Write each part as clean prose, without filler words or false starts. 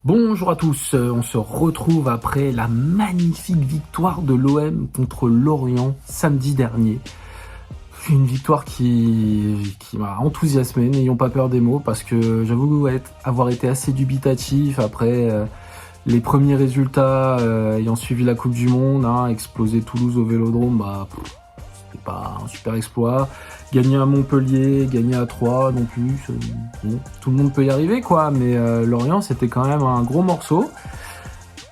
Bonjour à tous, on se retrouve après la magnifique victoire de l'OM contre Lorient samedi dernier. Une victoire qui m'a enthousiasmé, n'ayons pas peur des mots, parce que j'avoue avoir été assez dubitatif après les premiers résultats ayant suivi la Coupe du Monde, exploser Toulouse au Vélodrome, c'était pas un super exploit. Gagner à Montpellier, gagner à Troyes non plus, bon, tout le monde peut y arriver quoi, mais Lorient c'était quand même un gros morceau.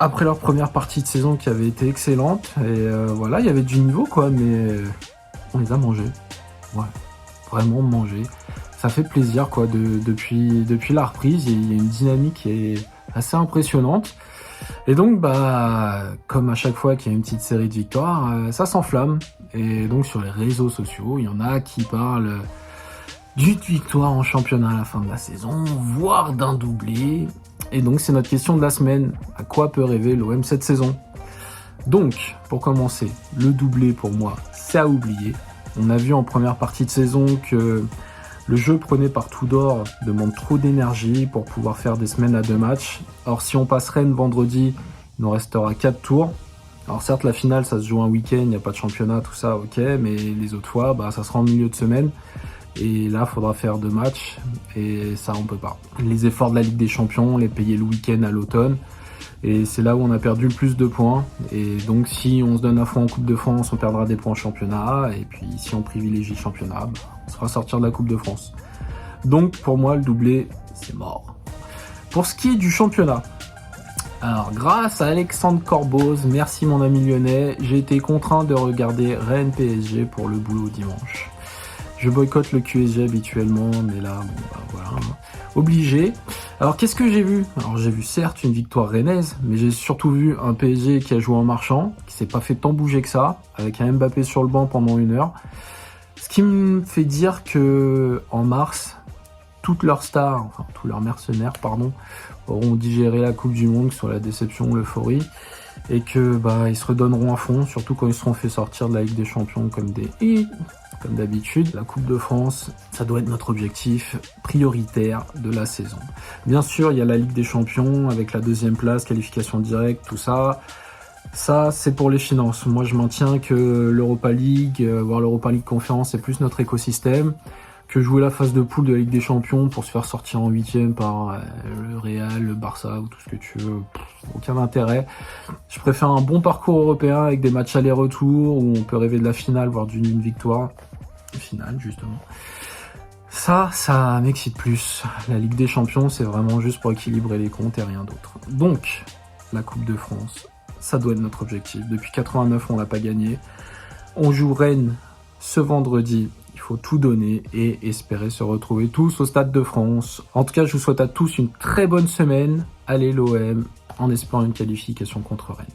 Après leur première partie de saison qui avait été excellente, et voilà, il y avait du niveau quoi, mais on les a mangés. Ouais, vraiment mangés. Ça fait plaisir quoi, depuis la reprise, il y a une dynamique qui est assez impressionnante. Et donc, comme à chaque fois qu'il y a une petite série de victoires, ça s'enflamme. Et donc, sur les réseaux sociaux, il y en a qui parlent d'une victoire en championnat à la fin de la saison, voire d'un doublé. Et donc, c'est notre question de la semaine. À quoi peut rêver l'OM cette saison? Donc, pour commencer, le doublé, pour moi, c'est à oublier. On a vu en première partie de saison que le jeu prenait par tout d'or demande trop d'énergie pour pouvoir faire des semaines à 2 matchs. Or, si on passe Rennes vendredi, il nous restera 4 tours. Alors certes, la finale, ça se joue un week-end, il n'y a pas de championnat, tout ça, ok, mais les autres fois, ça sera en milieu de semaine. Et là, il faudra faire 2 matchs, et ça, on peut pas. Les efforts de la Ligue des Champions, les payer le week-end à l'automne, et c'est là où on a perdu le plus de points. Et donc, si on se donne à fond en Coupe de France, on perdra des points en championnat, et puis si on privilégie le championnat, on se fera sortir de la Coupe de France. Donc, pour moi, le doublé, c'est mort. Pour ce qui est du championnat, alors, grâce à Alexandre Corboz, merci mon ami lyonnais, j'ai été contraint de regarder Rennes PSG pour le boulot dimanche. Je boycotte le QSG habituellement, mais là, voilà, obligé. Alors, qu'est-ce que j'ai vu? Alors, j'ai vu certes une victoire rennaise, mais j'ai surtout vu un PSG qui a joué en marchant, qui s'est pas fait tant bouger que ça, avec un Mbappé sur le banc pendant 1 heure. Ce qui me fait dire que en mars, toutes leurs stars, enfin tous leurs mercenaires, auront digéré la Coupe du Monde, que ce soit la déception ou l'euphorie, et que ils se redonneront à fond, surtout quand ils seront fait sortir de la Ligue des Champions comme d'habitude. La Coupe de France, ça doit être notre objectif prioritaire de la saison. Bien sûr, il y a la Ligue des Champions avec la 2e place, qualification directe, tout ça. Ça, c'est pour les finances. Moi, je maintiens que l'Europa League, voire l'Europa League Conférence, c'est plus notre écosystème que jouer la phase de poule de la Ligue des Champions pour se faire sortir en 8e par le Real, le Barça ou tout ce que tu veux. Aucun intérêt. Je préfère un bon parcours européen avec des matchs aller-retour où on peut rêver de la finale, voire d'une victoire. Finale, justement. Ça m'excite plus. La Ligue des Champions, c'est vraiment juste pour équilibrer les comptes et rien d'autre. Donc, la Coupe de France, ça doit être notre objectif. Depuis 89, on l'a pas gagné. On joue Rennes ce vendredi. Il faut tout donner et espérer se retrouver tous au Stade de France. En tout cas, je vous souhaite à tous une très bonne semaine. Allez l'OM, en espérant une qualification contre Rennes.